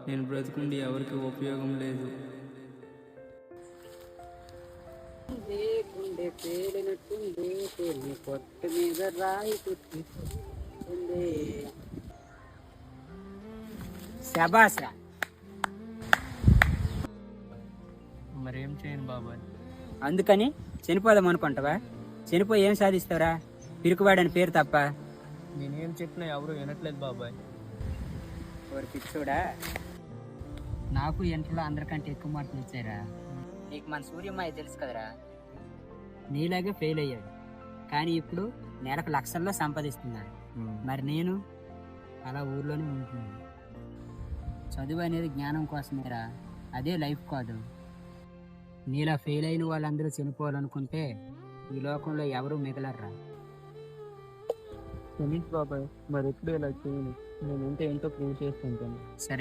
నేను బ్రతుకుండి ఎవరికి ఉపయోగం లేదు. గుండె పేలినట్టుంది, పేలి పొట్టు మీద రాయి కుట్టింది. శబాస్రా. మరేం చేయను బాబాయ్. అందుకని చనిపోదాం అనుకుంటావా? చనిపోయి ఏం సాధిస్తావురా? పిరుకువాడని పేరు తప్ప. నేనేం చెప్పినా ఎవరు వినట్లేదు బాబాయ్. పిచ్చోడా, నాకు ఇంట్లో అందరికంటే ఎక్కువ మార్కులు ఇచ్చారా? నీకు మన సూర్యమ్మాయి తెలుసు కదరా, నీలాగే ఫెయిల్ అయ్యాడు, కానీ ఇప్పుడు నెలకు లక్షల్లో సంపాదిస్తున్నాడు. మరి నేను అలా ఊర్లోనే ఉంటున్నాను. చదువు అనేది జ్ఞానం కోసమేరా, అదే లైఫ్ కాదు. నీలా ఫెయిల్ అయిన వాళ్ళందరూ చనిపోవాలనుకుంటే ఈ లోకంలో ఎవరూ మిగలర్రా. క్షమించు బాబాయ్, మరి ఎప్పుడు ఇలా చేయను. నేను ఎంతో ప్రూవ్ చేసుకుంటాను. సరే.